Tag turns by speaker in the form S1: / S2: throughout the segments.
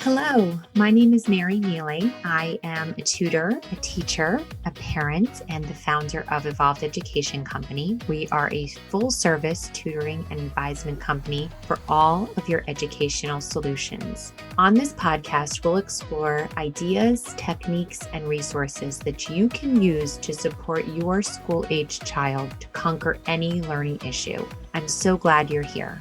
S1: Hello, my name is Mary Miele. I am a tutor, a teacher, a parent, and the founder of Evolved Education Company. We are a full-service tutoring and advisement company for all of your educational solutions. On this podcast, we'll explore ideas, techniques, and resources that you can use to support your school-aged child to conquer any learning issue. I'm so glad you're here.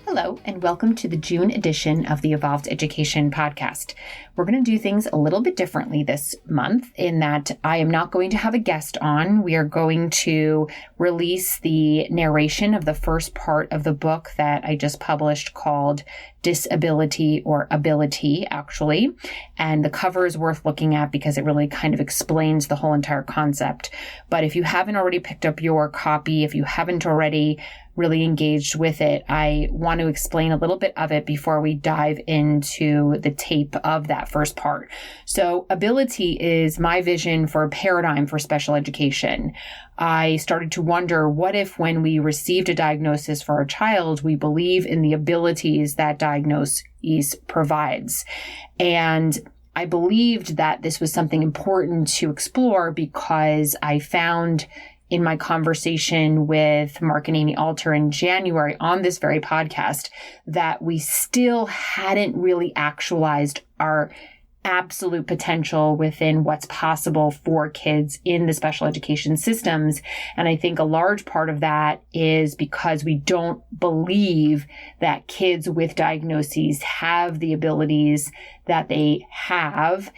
S2: Hello, and welcome to the June edition of the Evolved Education Podcast. We're going to do things a little bit differently this month in that I am not going to have a guest on. We are going to release the narration of the first part of the book that I just published called Disability or Ability, actually. And the cover is worth looking at because it really kind of explains the whole entire concept. But if you haven't already picked up your copy, if you haven't already really engaged with it, I want to explain a little bit of it before we dive into the tape of that first part. So ability is my vision for a paradigm for special education. I started to wonder, what if when we received a diagnosis for our child, we believe in the abilities that diagnosis provides? And I believed that this was something important to explore because I found in my conversation with Mark and Amy Alter in January on this very podcast that we still hadn't really actualized our absolute potential within what's possible for kids in the special education systems. And I think a large part of that is because we don't believe that kids with diagnoses have the abilities that they have.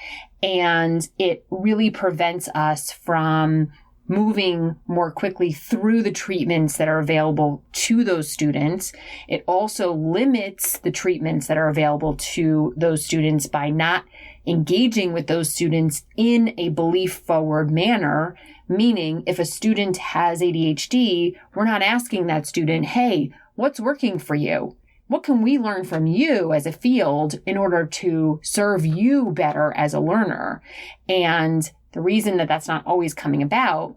S2: And it really prevents us from moving more quickly through the treatments that are available to those students. It also limits the treatments that are available to those students by not engaging with those students in a belief-forward manner, meaning if a student has ADHD, we're not asking that student, hey, what's working for you? What can we learn from you as a field in order to serve you better as a learner? And the reason that that's not always coming about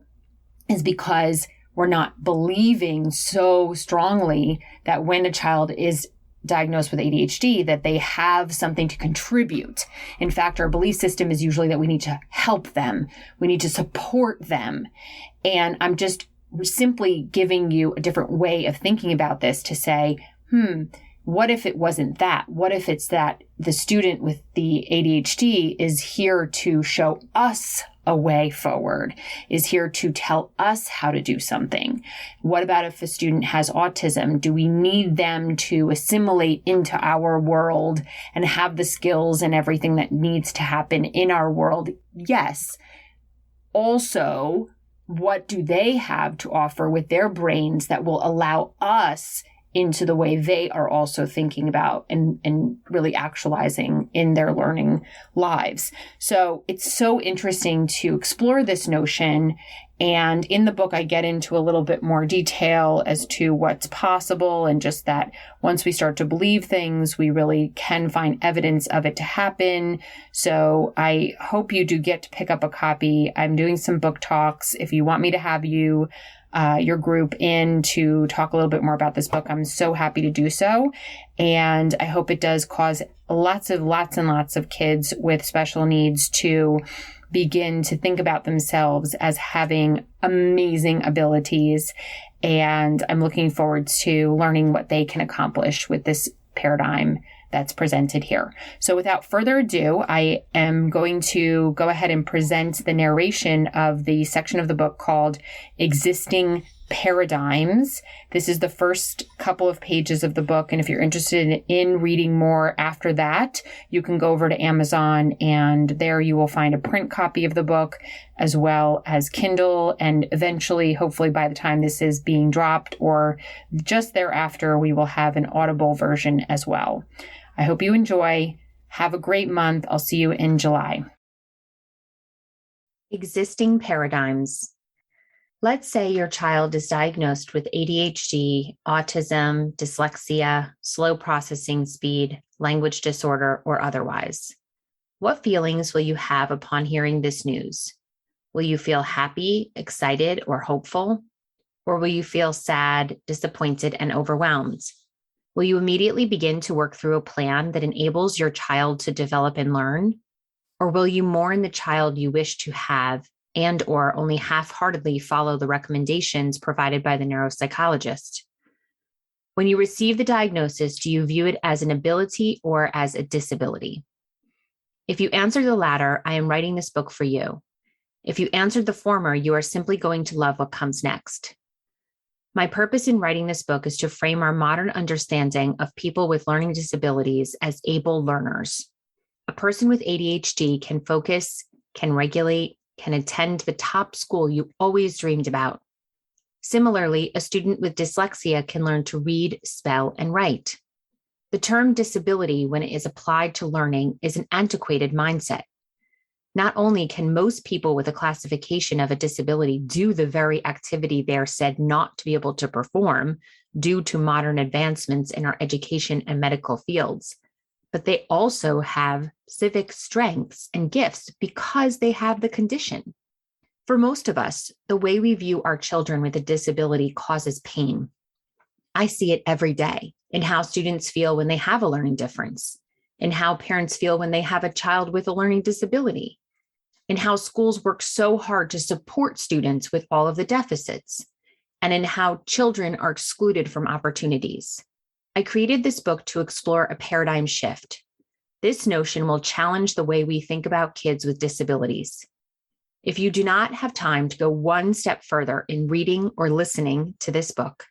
S2: is because we're not believing so strongly that when a child is diagnosed with ADHD, that they have something to contribute. In fact, our belief system is usually that we need to help them. We need to support them. And I'm just simply giving you a different way of thinking about this to say, what if it wasn't that? What if it's that the student with the ADHD is here to show us a way forward, is here to tell us how to do something? What about if a student has autism? Do we need them to assimilate into our world and have the skills and everything that needs to happen in our world? Yes. Also, what do they have to offer with their brains that will allow us into the way they are also thinking about and really actualizing in their learning lives? So it's so interesting to explore this notion. And in the book, I get into a little bit more detail as to what's possible and just that once we start to believe things, we really can find evidence of it to happen. So I hope you do get to pick up a copy. I'm doing some book talks. If you want me to have your group in to talk a little bit more about this book, I'm so happy to do so. And I hope it does cause lots and lots of kids with special needs to begin to think about themselves as having amazing abilities. And I'm looking forward to learning what they can accomplish with this paradigm that's presented here. So without further ado, I am going to go ahead and present the narration of the section of the book called Existing Paradigms. This is the first couple of pages of the book. And if you're interested in reading more after that, you can go over to Amazon and there you will find a print copy of the book as well as Kindle. And eventually, hopefully by the time this is being dropped or just thereafter, we will have an Audible version as well. I hope you enjoy. Have a great month. I'll see you in July.
S1: Existing paradigms. Let's say your child is diagnosed with ADHD, autism, dyslexia, slow processing speed, language disorder, or otherwise. What feelings will you have upon hearing this news? Will you feel happy, excited, or hopeful? Or will you feel sad, disappointed, and overwhelmed? Will you immediately begin to work through a plan that enables your child to develop and learn? Or will you mourn the child you wish to have and or only half-heartedly follow the recommendations provided by the neuropsychologist? When you receive the diagnosis, do you view it as an ability or as a disability? If you answer the latter, I am writing this book for you. If you answered the former, you are simply going to love what comes next. My purpose in writing this book is to frame our modern understanding of people with learning disabilities as able learners. A person with ADHD can focus, can regulate, can attend the top school you always dreamed about. Similarly, a student with dyslexia can learn to read, spell, and write. The term disability, when it is applied to learning, is an antiquated mindset. Not only can most people with a classification of a disability do the very activity they are said not to be able to perform due to modern advancements in our education and medical fields, but they also have civic strengths and gifts because they have the condition. For most of us, the way we view our children with a disability causes pain. I see it every day in how students feel when they have a learning difference, in how parents feel when they have a child with a learning disability, in how schools work so hard to support students with all of the deficits, and in how children are excluded from opportunities. I created this book to explore a paradigm shift. This notion will challenge the way we think about kids with disabilities. If you do not have time to go one step further in reading or listening to this book,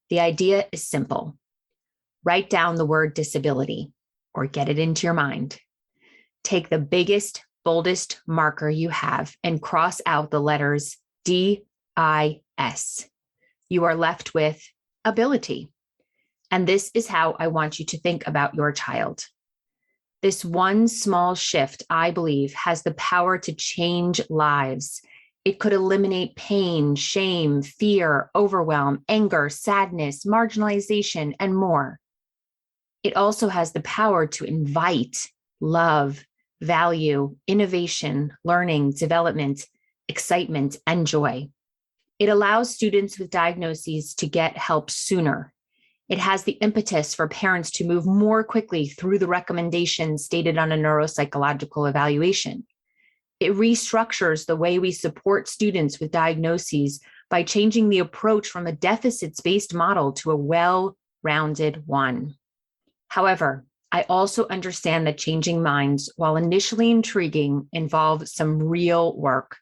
S1: the idea is simple. Write down the word disability or get it into your mind. Take the biggest, boldest marker you have and cross out the letters DIS. You are left with ability. And this is how I want you to think about your child. This one small shift, I believe, has the power to change lives. It could eliminate pain, shame, fear, overwhelm, anger, sadness, marginalization, and more. It also has the power to invite love, value, innovation, learning, development, excitement, and joy. It allows students with diagnoses to get help sooner. It has the impetus for parents to move more quickly through the recommendations stated on a neuropsychological evaluation. It restructures the way we support students with diagnoses by changing the approach from a deficits-based model to a well-rounded one. However, I also understand that changing minds, while initially intriguing, involve some real work.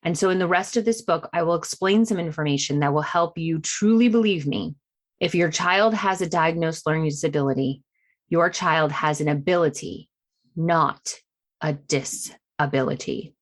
S1: And so in the rest of this book, I will explain some information that will help you truly believe me. If your child has a diagnosed learning disability, your child has an ability, not a disability.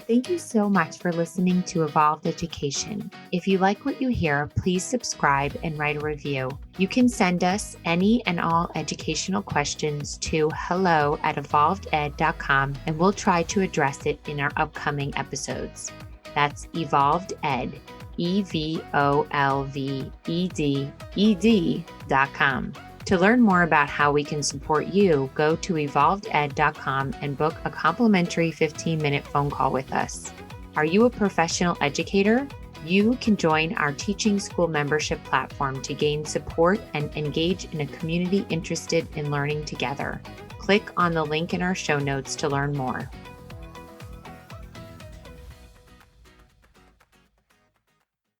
S1: Thank you so much for listening to Evolved Education. If you like what you hear, please subscribe and write a review. You can send us any and all educational questions to hello@evolveded.com, and we'll try to address it in our upcoming episodes. That's evolveded, evolveded.com. To learn more about how we can support you, go to evolveded.com and book a complimentary 15-minute phone call with us. Are you a professional educator? You can join our teaching school membership platform to gain support and engage in a community interested in learning together. Click on the link in our show notes to learn more.